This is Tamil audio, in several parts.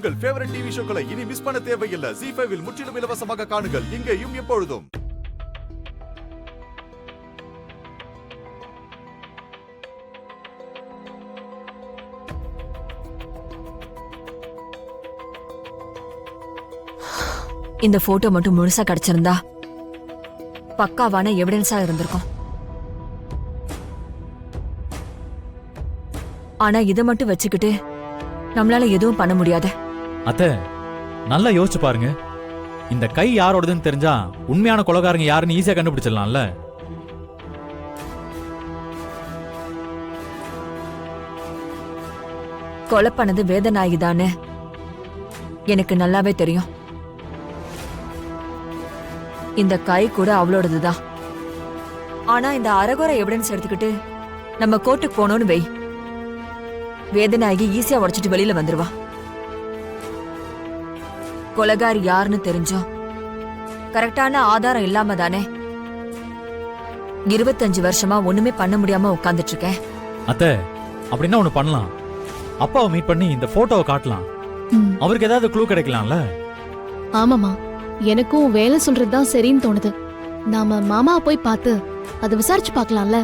உங்கள் ஃபேவரட் டிவி ஷோக்களை இனி மிஸ் பண்ண தேவையில்லை. ZEE5 இல் முற்றிலும் இலவசமாக காணுங்கள். இங்கேயும் எப்பொழுதும். இந்த போட்டோ மட்டும் முழுசா கிடைச்சிருந்தா பக்காவான எவிடன்ஸா இருந்திருக்கும். ஆனா இதை மட்டும் வச்சுக்கிட்டு நம்மளால எதுவும் பண்ண முடியாது. அத்தை, நல்லா யோசிச்சு பாருங்க. இந்த கை யாரோடதுன்னு தெரிஞ்சா உண்மையான கொலைகாரங்க யாருன்னு ஈஸியா கண்டுபிடிச்சிடலாம்ல. கொலை பண்ணது வேதநாயகி தானே எனக்கு நல்லாவே தெரியும். இந்த கை கூட அவளோடதுதான். ஆனா இந்த அரகுறை எவிடன்ஸ் எடுத்துக்கிட்டு நம்ம கோர்ட்டுக்கு போனோம்னு வை, வேதநாயகி ஈஸியா உடைச்சிட்டு வெளியில வந்துருவா. கொலைகாரி யாருன்னு தெரிஞ்சோம் கரெக்டான ஆதாரம் இல்லாம தானே 25 வருஷமா ஒண்ணுமே பண்ண முடியாம உட்கார்ந்துட்டு இருக்கேன். அத்தை, அப்படின்னா ஒண்ணு பண்ணலாம். அப்பாவை மீட் பண்ணி இந்த போட்டோவை காட்டலாம். அவருக்கு ஏதாவது க்ளூ கிடைக்கலாம்ல. ஆமாமா, எனக்கும் வேலை சொல்றதுதான் சரின்னு தோணுது. நாம மாமாவை போய் பார்த்து அதை விசாரிச்சு பார்க்கலாம்ல.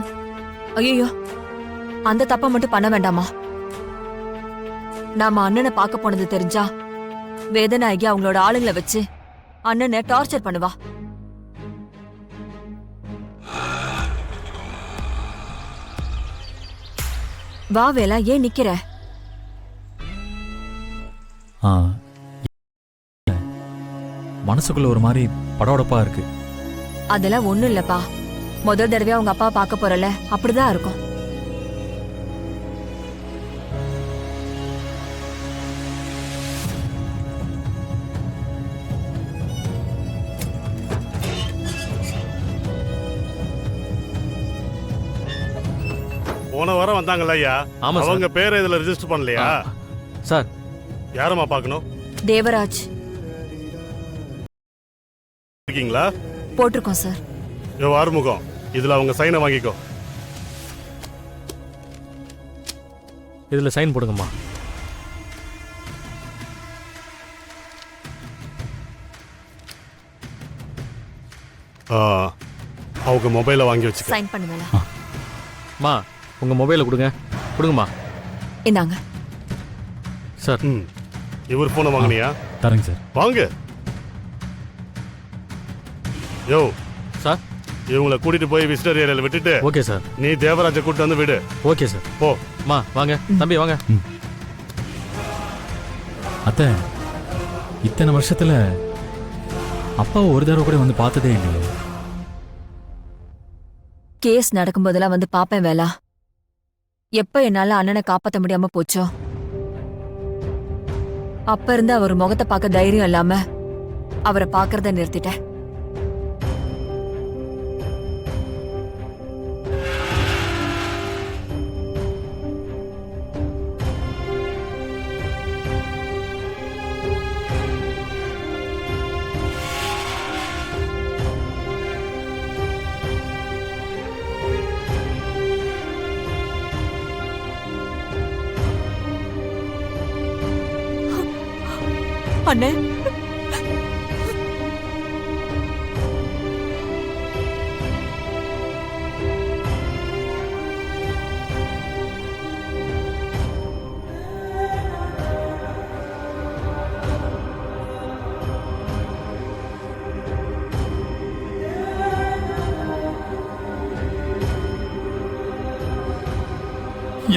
ஐயோ, அந்த தப்ப மட்டும் பண்ண வேண்டாமா? நாம அண்ணனை பார்க்க போனது தெரிஞ்சா வேதநாயகி அவங்களோட ஆளுங்களை வச்சு அண்ணனை டார்ச்சர் பண்ணுவா. வா வேலா, ஏன் நிக்கிற? மனசுக்குள்ள ஒரு மாதிரி படபடப்பா இருக்கு. அதெல்லாம் ஒண்ணும் இல்லப்பா. முதல் தடவையா உங்க அப்பா பார்க்க போறல, அப்படிதான் இருக்கும். போன வாரம் வந்தாங்கல்ல ஐயா, அவங்க பேரை இதுல ரெஜிஸ்டர் பண்ணலையா? சார், யாரமா பார்க்கணும்? தேவராஜ். இருக்கீங்களா? போட்டிருக்கோம் சார். யோ ஆறுமுகம், இதுல அவங்க சைனை வாங்கிக்கோ. இதுல சைன் போடுங்கம்மா. அவங்க மொபைலை வாங்கி வச்சுக்க. சைன் பண்ணுவேல. மா, உங்க மொபைலை கொடுங்க. கொடுங்கம்மா. இந்தாங்க சார். இவர் போன வாங்கினியா? தரேங்க சார். வாங்க. யோ சார், இவங்களை கூட்டிட்டு போய் விசிட்டர் ஏரியால விட்டுட்டு ஓகே சார். நீ தேவராஜை கூட்டிட்டு வந்து விடு. Okay sir. போ. மா வாங்க தம்பி, வாங்க. அத்தை, இத்தனை வருஷத்துல அப்பாவை ஒரு தடவை கூட வந்து பார்த்ததே இல்லையே. கேஸ் நடக்கும்போதெல்லாம் வந்து பாப்பேன் வேலா. எப்ப என்னால அண்ணனை காப்பாத்த முடியாம போச்சோ அப்ப இருந்து அவர் முகத்தை பார்க்க தைரியம் இல்லாம அவரை பாக்குறத நிறுத்திட்டேன். அண்ணே,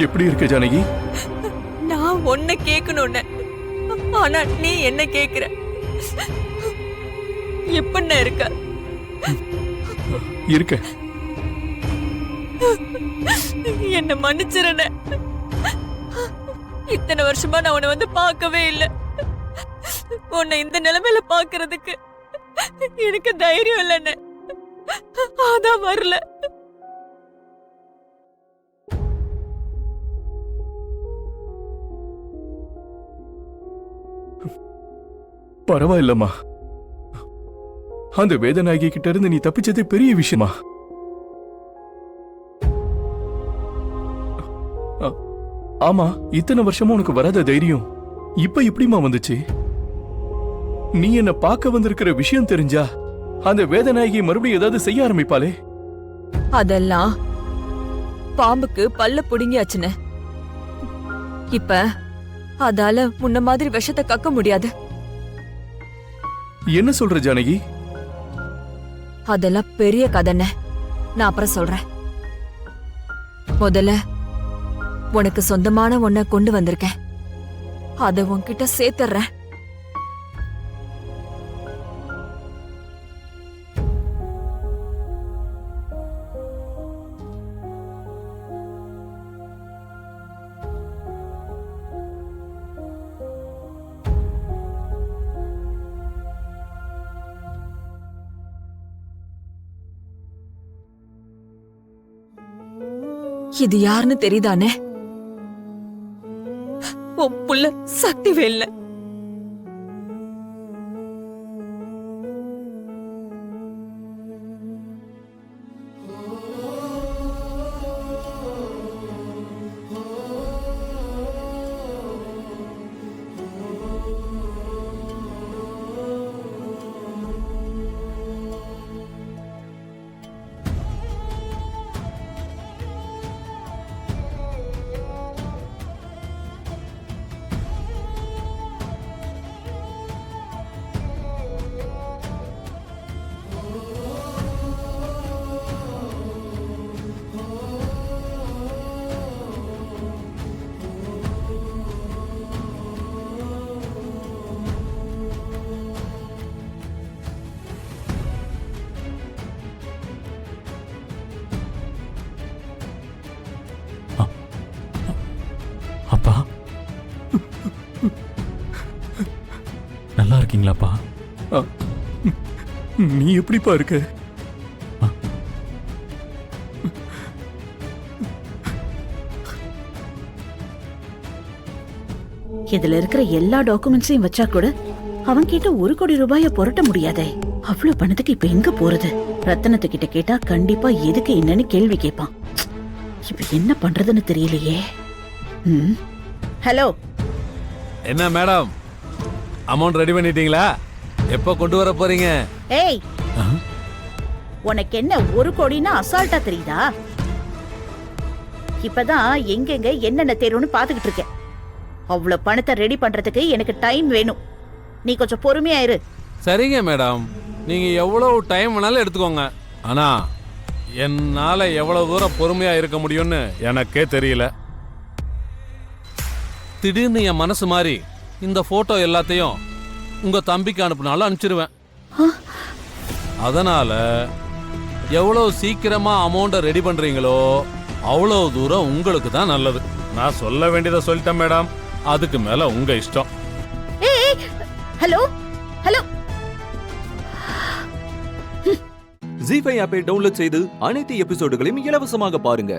எப்படி இருக்க ஜானகி? நான் ஒன்ன கேட்கணும்னு, ஆனா நீ என்ன கேக்குற? எப்படின்னா இருக்க? இருக்க. என்ன மன்னிச்சிருன. இத்தனை வருஷமா நான் உன்னை வந்து பார்க்கவே இல்லை. உன்னை இந்த நிலைமையில பாக்குறதுக்கு எனக்கு தைரியம் இல்லைன்னு அதான் வரல. பரவாயில்லம்மா, அந்த வேதநாயகி கிட்ட இருந்து நீ தப்பிச்சதே பெரிய விஷயமா. ஆமா, இத்தனை வருஷமும் உனக்கு வராத தைரியம் இப்ப எப்படிமா வந்துச்சு? நீ என்ன பார்க்க வந்திருக்கிற விஷயம் தெரிஞ்சா அந்த வேதநாயகி மறுபடியும் ஏதாவது செய்ய ஆரம்பிப்பாளே. அதெல்லாம் பாம்புக்கு பல்ல புடுங்கியாச்சுன்னு. இப்ப அதால முன்ன மாதிரி விஷத்தை கக்க முடியாது. என்ன சொல்ற ஜானகி? அதெல்லாம் பெரிய கதைன்னு நான் அப்புறம் சொல்றேன். முதல்ல உனக்கு சொந்தமான ஒன்ன கொண்டு வந்திருக்கேன். அத உன்கிட்ட சேர்த்துறேன். இது யாருன்னு தெரியுதானே? உன் புள்ள சக்திவேல்ல. அப்பா, நல்லா இருக்கீங்களாப்பா? நீ எப்படிப்பா இருக்க? இதுல இருக்கிற எல்லா டாக்குமெண்ட்ஸையும் வச்சா கூட அவன் கிட்ட 1 கோடி ரூபாய புரட்ட முடியாதே. அவ்வளவு பணத்துக்கு இப்ப எங்க போறது? ரத்தனத்துக்கிட்ட கேட்டா கண்டிப்பா எதுக்கு என்னன்னு கேள்வி கேட்பான். இப்ப என்ன பண்றதுன்னு தெரியலையே. ஹலோ, என்ன மேடம், அமௌண்ட் ரெடி பண்ணிட்டீங்களா? எப்போ கொண்டு வர போறீங்க? ஏய், உனக்கு என்ன 1 கோடின்னா அசால்ட்டா தெரியுதா? இப்பதான் எங்கெங்க என்னென்ன தேருன்னு பாத்துக்கிட்டு இருக்கேன். அவ்வளவு பணத்தை ரெடி பண்றதுக்கு எனக்கு டைம் வேணும். நீ கொஞ்சம் பொறுமையா இரு. சரிங்க மேடம், நீங்க எவ்வளவு டைம் வேணாலும் எடுத்துக்கோங்க. ஆனா என்னால எவ்வளவு தூரம் பொறுமையா இருக்க முடியும்னு எனக்கே தெரியல. திடீர்னு என் மனசு மாறி இந்த போட்டோ எல்லாத்தையும் உங்க தம்பிக்கு அனுப்புனாலும் அனுப்பிச்சிருவேன். அதனால எவ்வளவு சீக்கிரமா அமௌண்ட்டை ரெடி பண்றீங்களோ அவ்வளவு தூரம் உங்களுக்கு தான் நல்லது. நான் சொல்ல வேண்டியதை சொல்லிட்டேன் மேடம், அதுக்கு மேல உங்க இஷ்டம். Hello hello. ஜீ5 ஆப்பை டவுன்லோட் செய்து அனைத்து எபிசோடுகளையும் இலவசமாக பாருங்க.